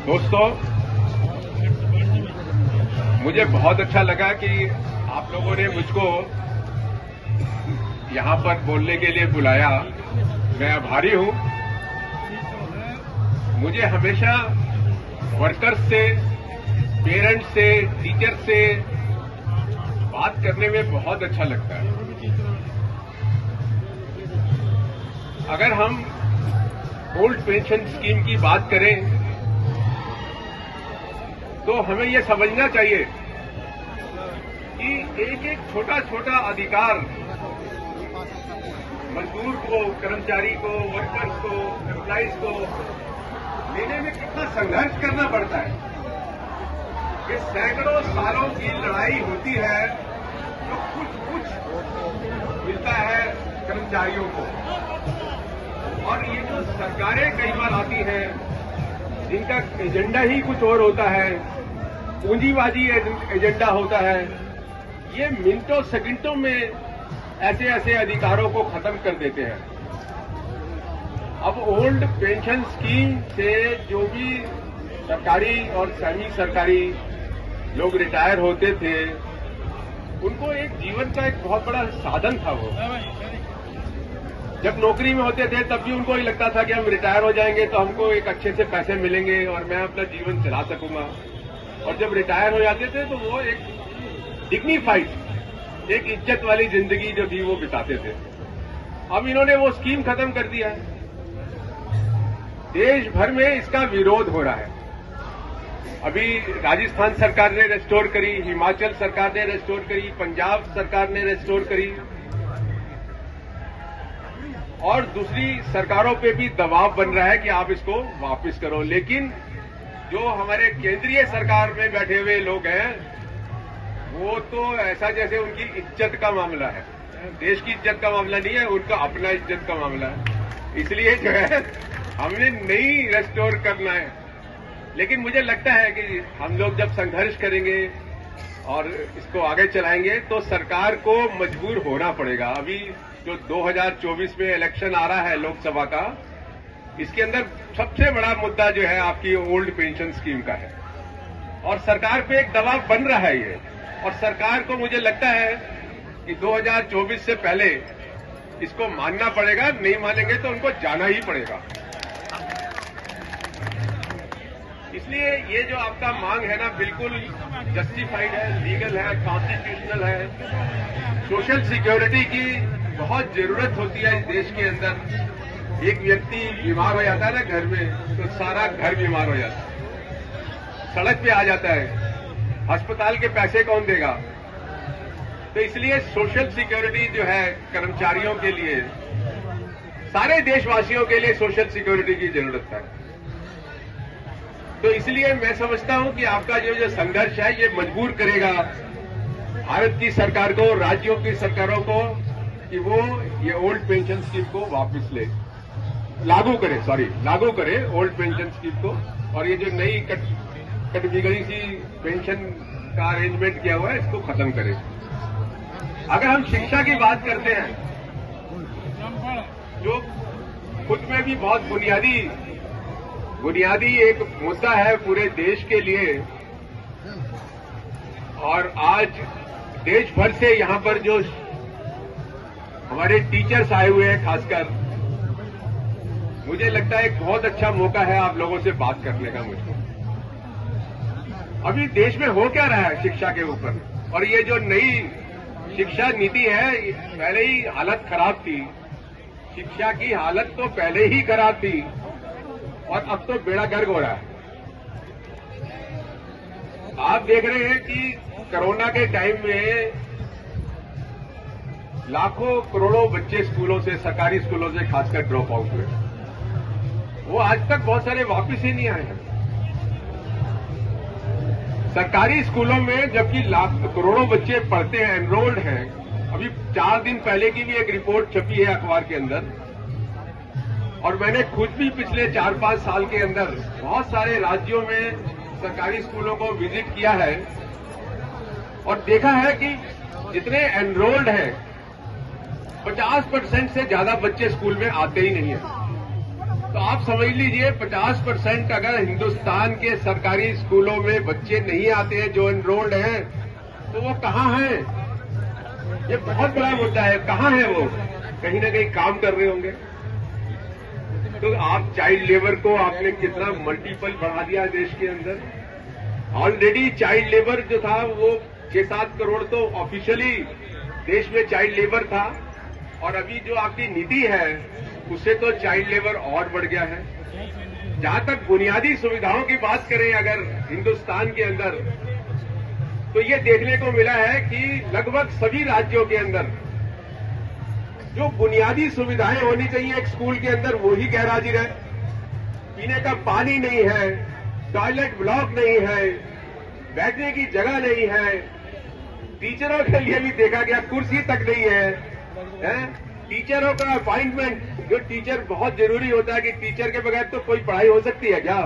दोस्तों, मुझे बहुत अच्छा लगा कि आप लोगों ने मुझको यहां पर बोलने के लिए बुलाया। मैं आभारी हूं। मुझे हमेशा वर्कर्स से, पेरेंट्स से, टीचर से बात करने में बहुत अच्छा लगता है। अगर हम ओल्ड पेंशन स्कीम की बात करें तो हमें यह समझना चाहिए कि एक एक छोटा छोटा अधिकार मजदूर को, कर्मचारी को, वर्कर्स को, एम्प्लॉइज को लेने में कितना संघर्ष करना पड़ता है। ये सैकड़ों सालों की लड़ाई होती है जो कुछ मिलता है कर्मचारियों को। और ये जो सरकारें कई बार आती हैं जिनका एजेंडा ही कुछ और होता है, पूंजीबाजी एजेंडा होता है, ये मिनटों सेकंडों में ऐसे ऐसे अधिकारों को खत्म कर देते हैं। अब ओल्ड पेंशन स्कीम से जो भी सरकारी और सेमी सरकारी लोग रिटायर होते थे, उनको एक जीवन का एक बहुत बड़ा साधन था। वो जब नौकरी में होते थे तब भी उनको ही लगता था कि हम रिटायर हो जाएंगे तो हमको एक अच्छे से पैसे मिलेंगे और मैं अपना जीवन चला सकूंगा। और जब रिटायर हो जाते थे तो वो एक डिग्निफाइड, एक इज्जत वाली जिंदगी जो थी वो बिताते थे। अब इन्होंने वो स्कीम खत्म कर दिया है। देश भर में इसका विरोध हो रहा है। अभी राजस्थान सरकार ने रेस्टोर करी, हिमाचल सरकार ने रेस्टोर करी, पंजाब सरकार ने रेस्टोर करी और दूसरी सरकारों पे भी दबाव बन रहा है कि आप इसको वापस करो। लेकिन जो हमारे केंद्रीय सरकार में बैठे हुए लोग हैं, वो तो ऐसा जैसे उनकी इज्जत का मामला है। देश की इज्जत का मामला नहीं है, उनका अपना इज्जत का मामला है। इसलिए जो है हमने नहीं रेस्टोर करना है। लेकिन मुझे लगता है कि हम लोग जब संघर्ष करेंगे और इसको आगे चलाएंगे तो सरकार को मजबूर होना पड़ेगा। अभी जो 2024 में इलेक्शन आ रहा है लोकसभा का, इसके अंदर सबसे बड़ा मुद्दा जो है आपकी ओल्ड पेंशन स्कीम का है और सरकार पे एक दबाव बन रहा है ये। और सरकार को मुझे लगता है कि 2024 से पहले इसको मानना पड़ेगा। नहीं मानेंगे तो उनको जाना ही पड़ेगा। इसलिए ये जो आपका मांग है ना, बिल्कुल जस्टिफाइड है, लीगल है, कॉन्स्टिट्यूशनल है। सोशल सिक्योरिटी की बहुत जरूरत होती है इस देश के अंदर। एक व्यक्ति बीमार हो जाता है ना घर में, तो सारा घर बीमार हो जाता है, सड़क पे आ जाता है, अस्पताल के पैसे कौन देगा। तो इसलिए सोशल सिक्योरिटी जो है कर्मचारियों के लिए, सारे देशवासियों के लिए सोशल सिक्योरिटी की जरूरत है। तो इसलिए मैं समझता हूं कि आपका जो संघर्ष है ये मजबूर करेगा भारत की सरकार को, राज्यों की सरकारों को कि वो ये ओल्ड पेंशन स्कीम को वापस लागू करे ओल्ड पेंशन स्कीम को। और ये जो नई कैटेगरी सी पेंशन का अरेंजमेंट किया हुआ है इसको खत्म करे। अगर हम शिक्षा की बात करते हैं, जो खुद में भी बहुत बुनियादी एक मुद्दा है पूरे देश के लिए, और आज देश भर से यहां पर जो हमारे टीचर्स आए हुए हैं, खासकर मुझे लगता है एक बहुत अच्छा मौका है आप लोगों से बात करने का। मुझको अभी देश में हो क्या रहा है शिक्षा के ऊपर, और ये जो नई शिक्षा नीति है, पहले ही हालत खराब थी। शिक्षा की हालत तो पहले ही खराब थी और अब तो बेड़ा गर्क हो रहा है। आप देख रहे हैं कि कोरोना के टाइम में लाखों करोड़ों बच्चे स्कूलों से, सरकारी स्कूलों से खासकर ड्रॉप आउट हुए। वो आज तक बहुत सारे वापस ही नहीं आए हैं। सरकारी स्कूलों में जबकि करोड़ों बच्चे पढ़ते हैं, एनरोल्ड हैं। अभी 4 दिन पहले की भी एक रिपोर्ट छपी है अखबार के अंदर, और मैंने खुद भी पिछले 4-5 साल के अंदर बहुत सारे राज्यों में सरकारी स्कूलों को विजिट किया है और देखा है कि जितने एनरोल्ड हैं 50% से ज्यादा बच्चे स्कूल में आते ही नहीं है। तो आप समझ लीजिए 50% अगर हिंदुस्तान के सरकारी स्कूलों में बच्चे नहीं आते हैं जो एनरोल्ड हैं, तो वो कहाँ हैं? ये बहुत बड़ा मुद्दा है। कहाँ है वो? कहीं ना कहीं काम कर रहे होंगे। तो आप चाइल्ड लेबर को आपने कितना मल्टीपल बढ़ा दिया देश के अंदर। ऑलरेडी चाइल्ड लेबर जो था वो 6-7 करोड़ तो ऑफिशियली देश में चाइल्ड लेबर था, और अभी जो आपकी नीति है उससे तो चाइल्ड लेबर और बढ़ गया है। जहां तक बुनियादी सुविधाओं की बात करें अगर हिंदुस्तान के अंदर, तो ये देखने को मिला है कि लगभग सभी राज्यों के अंदर जो बुनियादी सुविधाएं होनी चाहिए एक स्कूल के अंदर वो ही गैरहाजिर है। पीने का पानी नहीं है, टॉयलेट ब्लॉक नहीं है, बैठने की जगह नहीं है, टीचरों के लिए भी देखा गया कुर्सी तक नहीं है? टीचरों का अपॉइंटमेंट, जो टीचर बहुत जरूरी होता है कि टीचर के बगैर तो कोई पढ़ाई हो सकती है क्या?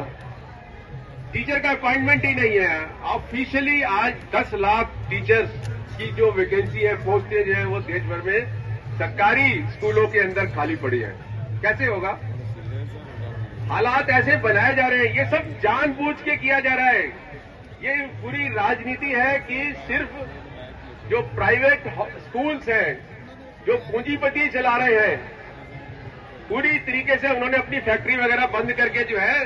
टीचर का अपॉइंटमेंट ही नहीं है। ऑफिशियली आज 10 लाख टीचर्स की जो वैकेंसी है, पोस्टेज है, वो देश भर में सरकारी स्कूलों के अंदर खाली पड़ी है। कैसे होगा? हालात ऐसे बनाए जा रहे हैं, ये सब जानबूझ के किया जा रहा है। ये पूरी राजनीति है कि सिर्फ जो प्राइवेट स्कूल्स हैं, जो पूंजीपति चला रहे हैं, पूरी तरीके से उन्होंने अपनी फैक्ट्री वगैरह बंद करके जो है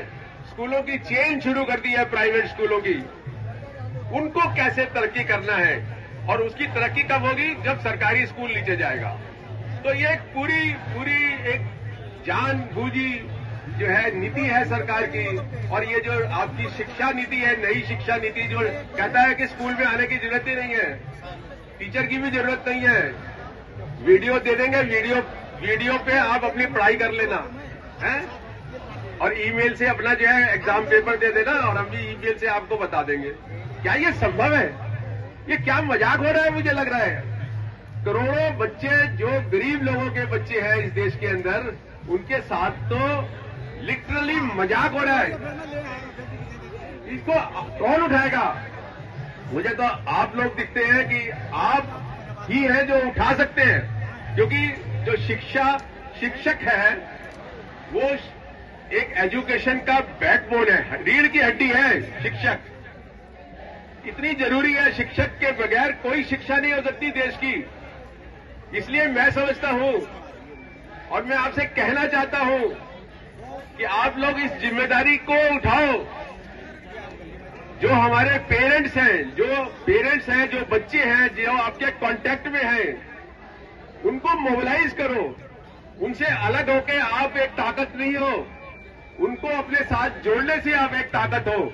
स्कूलों की चेन शुरू कर दी है प्राइवेट स्कूलों की। उनको कैसे तरक्की करना है, और उसकी तरक्की कब होगी? जब सरकारी स्कूल नीचे जाएगा। तो ये एक पूरी एक जानबूझी जो है नीति है सरकार की। और ये जो आपकी शिक्षा नीति है, नई शिक्षा नीति, जो कहता है कि स्कूल में आने की जरूरत ही नहीं है, टीचर की भी जरूरत नहीं है, वीडियो दे देंगे, वीडियो पे आप अपनी पढ़ाई कर लेना है, और ईमेल से अपना जो है एग्जाम पेपर दे देना, और हम भी ईमेल से आपको बता देंगे। क्या ये संभव है? ये क्या मजाक हो रहा है? मुझे लग रहा है करोड़ों बच्चे जो गरीब लोगों के बच्चे हैं इस देश के अंदर, उनके साथ तो लिटरली मजाक हो रहा है। इसको कौन उठाएगा? मुझे तो आप लोग दिखते हैं कि आप ही हैं जो उठा सकते हैं, क्योंकि जो शिक्षक है वो एक एजुकेशन का बैकबोन है, रीढ़ की हड्डी है। शिक्षक इतनी जरूरी है, शिक्षक के बगैर कोई शिक्षा नहीं हो सकती देश की। इसलिए मैं समझता हूं और मैं आपसे कहना चाहता हूं कि आप लोग इस जिम्मेदारी को उठाओ। जो हमारे पेरेंट्स हैं, जो बच्चे हैं, जो आपके कांटेक्ट में हैं, उनको मोबिलाइज करो। उनसे अलग होकर आप एक ताकत नहीं हो, उनको अपने साथ जोड़ने से आप एक ताकत हो।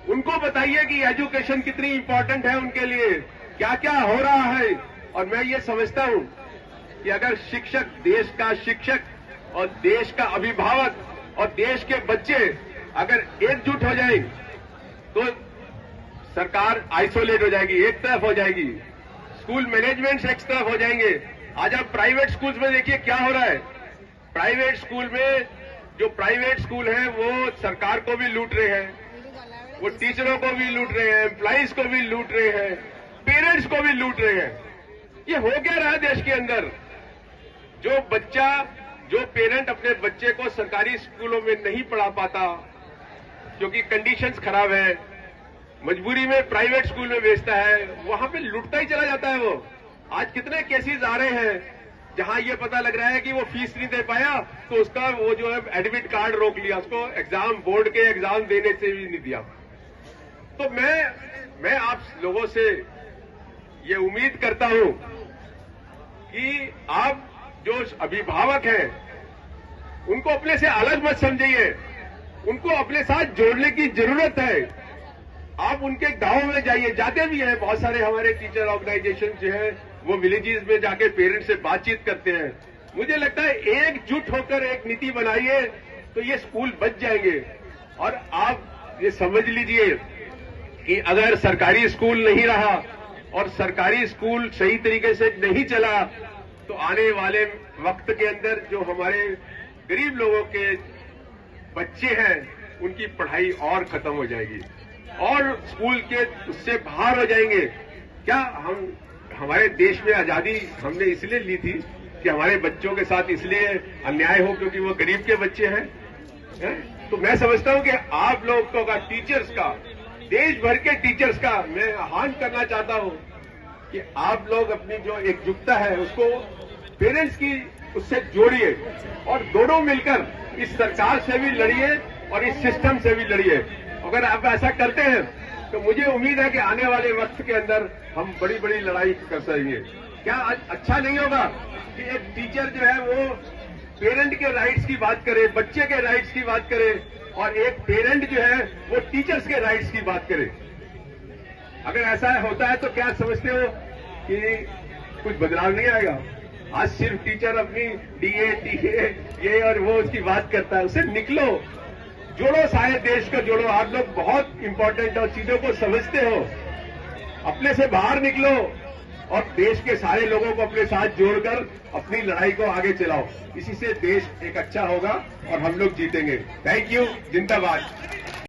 उनको बताइए कि एजुकेशन कितनी इंपॉर्टेंट है उनके लिए, क्या क्या हो रहा है। और मैं ये समझता हूं कि अगर शिक्षक, देश का शिक्षक और देश का अभिभावक और देश के बच्चे अगर एकजुट हो जाए तो सरकार आइसोलेट हो जाएगी, एक तरफ हो जाएगी, स्कूल मैनेजमेंट एक तरफ हो जाएंगे। आज आप प्राइवेट स्कूल्स में देखिए क्या हो रहा है। प्राइवेट स्कूल में जो प्राइवेट स्कूल हैं वो सरकार को भी लूट रहे हैं, वो टीचरों को भी लूट रहे हैं, एम्प्लॉइज को भी लूट रहे हैं, पेरेंट्स को भी लूट रहे हैं। ये हो क्या रहा है देश के अंदर? जो पेरेंट अपने बच्चे को सरकारी स्कूलों में नहीं पढ़ा पाता क्योंकि कंडीशंस खराब है, मजबूरी में प्राइवेट स्कूल में भेजता है, वहां पे लुटता ही चला जाता है वो। आज कितने केसेस आ रहे हैं जहां ये पता लग रहा है कि वो फीस नहीं दे पाया तो उसका वो जो है एडमिट कार्ड रोक लिया, उसको एग्जाम, बोर्ड के एग्जाम देने से भी नहीं दिया। तो मैं आप लोगों से ये उम्मीद करता हूं कि आप जो अभिभावक हैं उनको अपने से अलग मत समझिए, उनको अपने साथ जोड़ने की जरूरत है। आप उनके गांव में जाइए, जाते भी हैं, बहुत सारे हमारे टीचर ऑर्गेनाइजेशन जो है वो विलेजेस में जाके पेरेंट्स से बातचीत करते हैं। मुझे लगता है एकजुट होकर एक नीति बनाइए तो ये स्कूल बच जाएंगे। और आप ये समझ लीजिए कि अगर सरकारी स्कूल नहीं रहा और सरकारी स्कूल सही तरीके से नहीं चला तो आने वाले वक्त के अंदर जो हमारे गरीब लोगों के बच्चे हैं उनकी पढ़ाई और खत्म हो जाएगी और स्कूल के उससे बाहर हो जाएंगे। क्या हमारे देश में आजादी हमने इसलिए ली थी कि हमारे बच्चों के साथ इसलिए अन्याय हो क्योंकि वो गरीब के बच्चे हैं? है? तो मैं समझता हूं कि आप लोगों का, टीचर्स का, देश भर के टीचर्स का मैं आह्वान करना चाहता हूं कि आप लोग अपनी जो एकजुटता है उसको पेरेंट्स की उससे जोड़िए और दोनों मिलकर इस सरकार से भी लड़िए और इस सिस्टम से भी लड़िए। अगर आप ऐसा करते हैं तो मुझे उम्मीद है कि आने वाले वक्त के अंदर हम बड़ी बड़ी लड़ाई कर सकेंगे। क्या अच्छा नहीं होगा कि एक टीचर जो है वो पेरेंट के राइट्स की बात करे, बच्चे के राइट्स की बात करे, और एक पेरेंट जो है वो टीचर्स के राइट्स की बात करे? अगर ऐसा होता है तो क्या समझते हो कि कुछ बदलाव नहीं आएगा? आज सिर्फ टीचर अपनी डीए टीए ये और वो उसकी बात करता है, उससे निकलो, जोड़ो, सारे देश को जोड़ो। आप लोग बहुत इंपॉर्टेंट और चीजों को समझते हो, अपने से बाहर निकलो और देश के सारे लोगों को अपने साथ जोड़कर अपनी लड़ाई को आगे चलाओ। इसी से देश एक अच्छा होगा और हम लोग जीतेंगे। थैंक यू, जिंदाबाद।